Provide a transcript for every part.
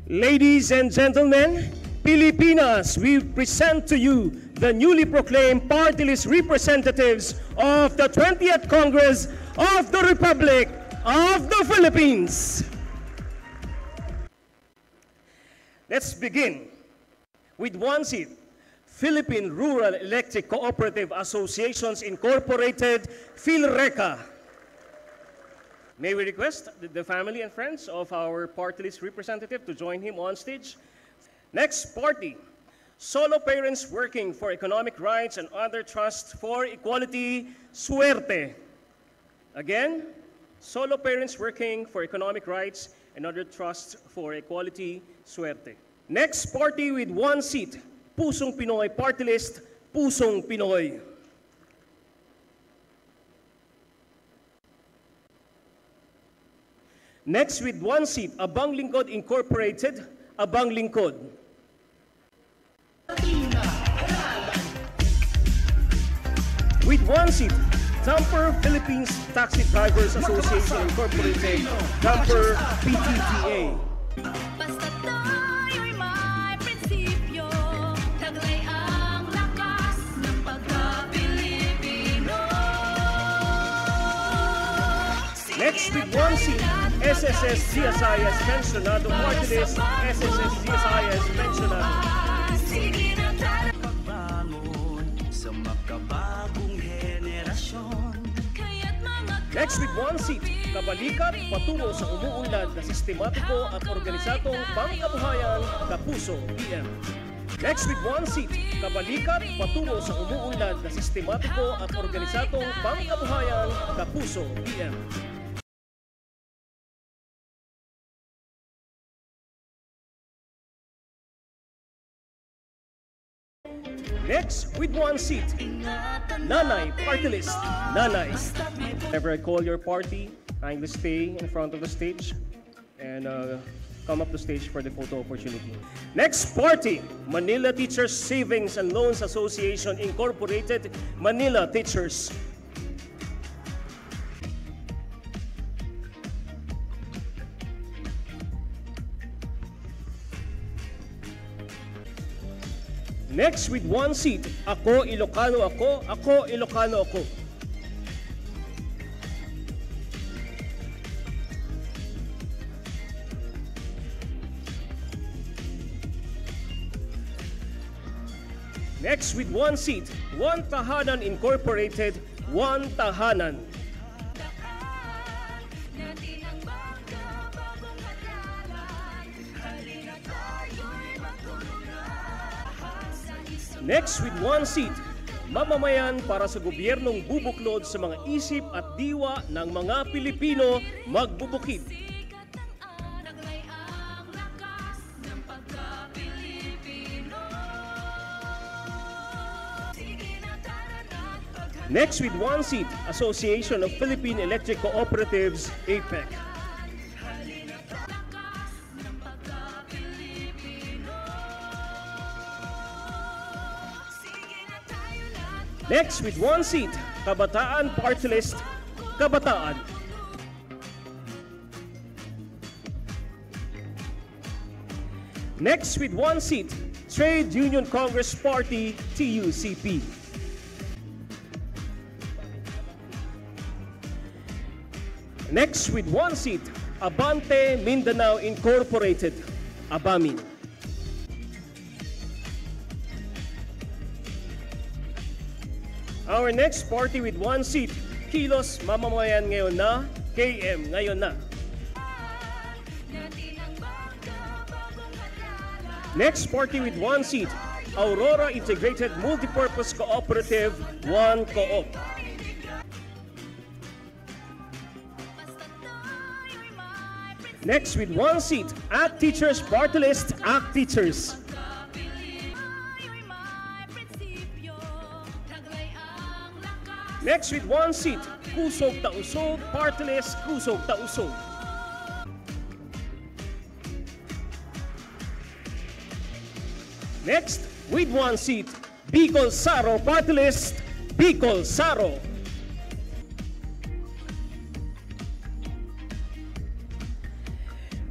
Ladies and gentlemen, Pilipinas, we present to you the newly proclaimed party list representatives of the 20th Congress of the Republic of the Philippines. Let's begin with one seat. Philippine Rural Electric Cooperative Associations Incorporated, PhilReca. May we request the family and friends of our party list representative to join him on stage. Next party, Solo Parents Working for Economic Rights and Other Trusts for Equality, Suerte. Again, Solo Parents Working for Economic Rights and Other Trusts for Equality, Suerte. Next party with one seat, Pusong Pinoy Party List, Pusong Pinoy. Next with one seat, Abang Lingkod Incorporated, Abang Lingkod. With one seat, Dumper Philippines Taxi Drivers Association Incorporated, Dumper PTTA. Next with one seat, SSS GSIS Pensionado Party List, SSS GSIS Pensionado. Next with one seat, kabalikat patungo sa umuunlad na sistematiko at organisatong pangkabuhayan, Kapuso PM. Next with one seat, kabalikat patungo sa umuunlad na sistematiko at organisatong pangkabuhayan, Kapuso PM. Next, with one seat, Nanay Party List, Nanay. Whenever I call your party, kindly stay in front of the stage and come up the stage for the photo opportunity. Next party, Manila Teachers Savings and Loans Association Incorporated, Manila Teachers. Next with one seat, Ako Ilocano Ako, Ako Ilocano Ako. Next with one seat, One Tahanan Incorporated, One Tahanan. Next with one seat, mamamayan para sa gobyernong bubuklod sa mga isip at diwa ng mga Pilipino magbubukid. Next with one seat, Association of Philippine Electric Cooperatives, APEC. Next with one seat, Kabataan Party List, Kabataan. Next with one seat, Trade Union Congress Party, TUCP. Next with one seat, Abante Mindanao Incorporated, Abamin. Our next party with one seat, Kilos Mamamayan ngayon na, KM ngayon na. Next party with one seat, Aurora Integrated Multipurpose Cooperative, One Co-op. Next with one seat, ACT Teachers Party List, ACT Teachers. Next with one seat, Kusog Tausog Party List, Kusog Tausog. Next with one seat, Bicol Saro Party List, Bicol Saro.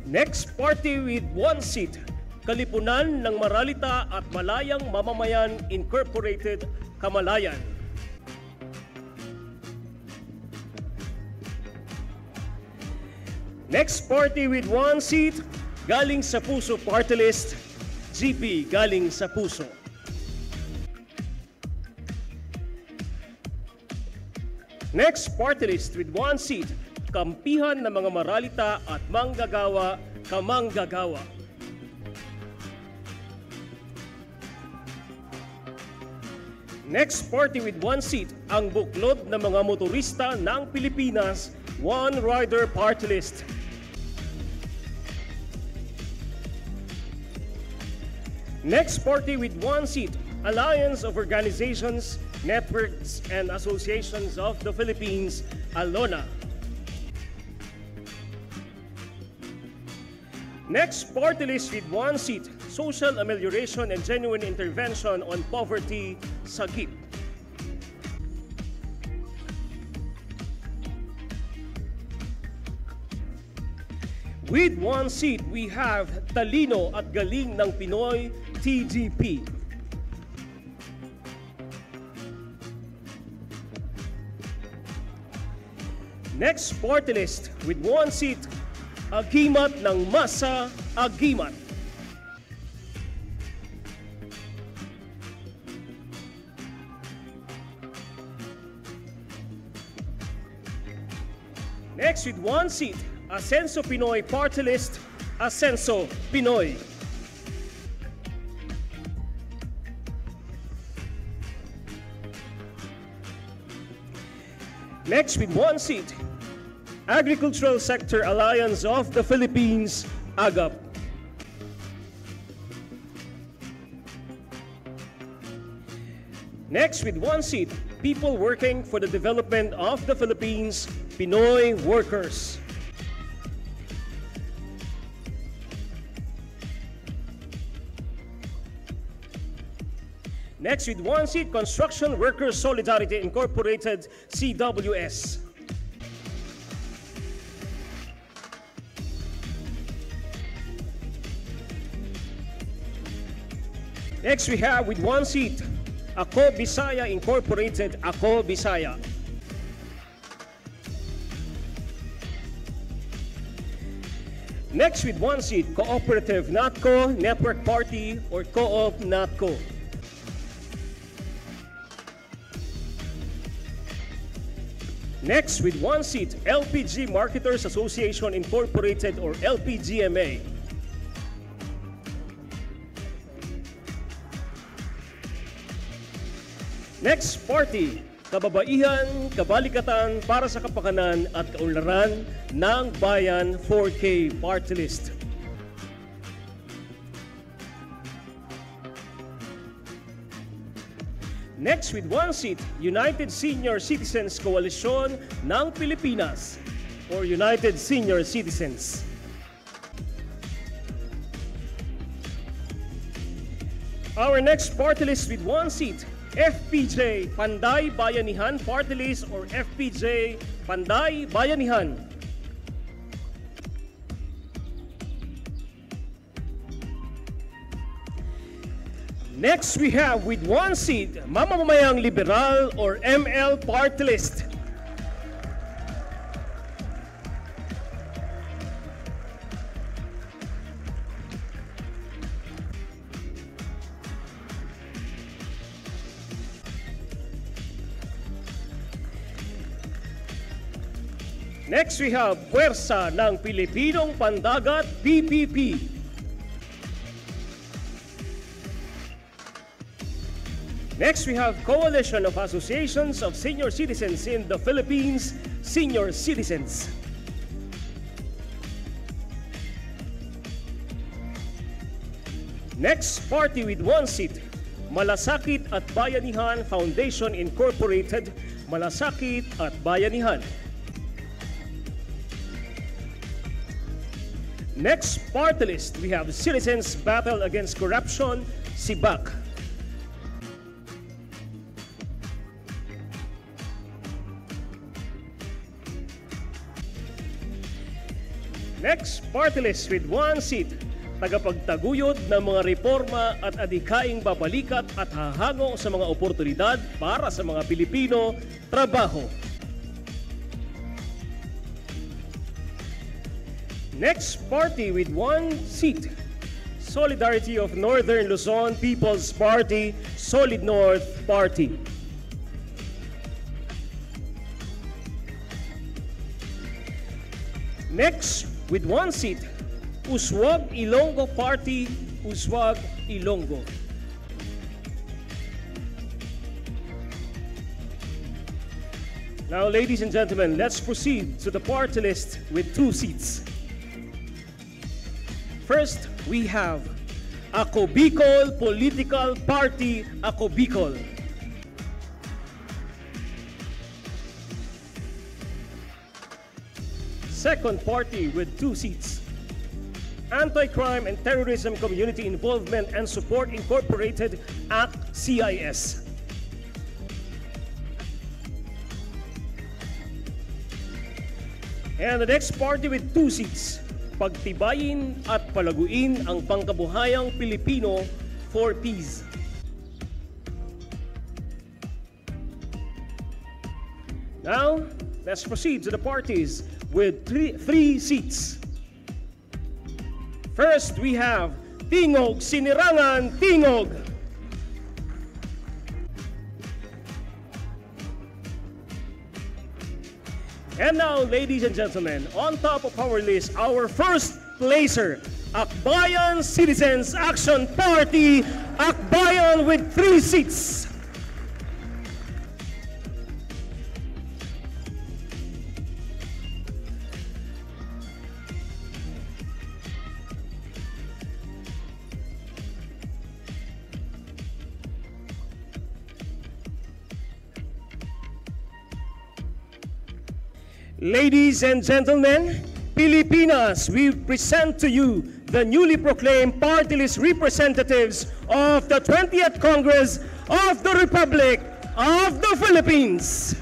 Next party with one seat, Kalipunan ng Maralita at Malayang Mamamayan Incorporated, Kamalayan. Next party with one seat, Galing sa Puso Party List, GP Galing sa Puso. Next party list with one seat, Kampihan ng mga Maralita at Manggagawa, Kamanggagawa. Next party with one seat, ang Buklod ng mga Motorista ng Pilipinas, One Rider Party List. Next party with one seat, Alliance of Organizations, Networks, and Associations of the Philippines, ALONA. Next party list with one seat, Social Amelioration and Genuine Intervention on Poverty, SAGIP. With one seat, we have Talino at Galing ng Pinoy, TGP. Next party list with one seat, Agimat ng Masa, Agimat. Next with one seat, Asenso Pinoy Party List, Asenso Pinoy. Next with one seat, Agricultural Sector Alliance of the Philippines, AGAP. Next with one seat, People Working for the Development of the Philippines, Pinoy Workers. Next with one seat, Construction Workers Solidarity Incorporated, CWS. Next we have with one seat, Ako Bisaya Incorporated, Ako Bisaya. Next with one seat, Cooperative NATCO, Network Party, or Co-op NATCO. Next with one seat, LPG Marketers Association Incorporated, or LPGMA. Next party, Kababaihan, Kabalikatan para sa Kapakanan at Kaunlaran ng Bayan 4K Party List. Next with one seat, United Senior Citizens Coalition ng Pilipinas, or United Senior Citizens. Our next party list with one seat, FPJ Panday Bayanihan Party List, or FPJ Panday Bayanihan. Next we have with one seat, Mamamayang Liberal, or ML Party List. Next we have Puwersa ng Pilipinong Pandagat, PPP. Next we have Coalition of Associations of Senior Citizens in the Philippines, Senior Citizens. Next party with one seat, Malasakit at Bayanihan Foundation Incorporated, Malasakit at Bayanihan. Next party list, we have Citizens Battle Against Corruption, SIBAC. Next, party list with one seat. Tagapagtaguyod ng mga reforma at adhikaing babalikat at hahango sa mga oportunidad para sa mga Pilipino, trabaho. Next, party with one seat. Solidarity of Northern Luzon People's Party, Solid North Party. Next, with one seat, Uswag Ilonggo Party, Uswag Ilonggo. Now, ladies and gentlemen, let's proceed to the party list with two seats. First, we have Ako Bicol Political Party, Ako Bicol. Second party with two seats, Anti-Crime and Terrorism Community Involvement and Support Incorporated, ACT-CIS. And the next party with two seats, Pagtibayin at Palaguin ang Pangkabuhayang Pilipino for Peace. Now, let's proceed to the parties with three seats. First, we have Tingog Sinirangan Tingog. And now, ladies and gentlemen, on top of our list, our first placer, Akbayan Citizens Action Party, Akbayan with 3 seats. Ladies and gentlemen, Pilipinas, we present to you the newly proclaimed party list representatives of the 20th Congress of the Republic of the Philippines.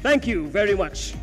Thank you very much.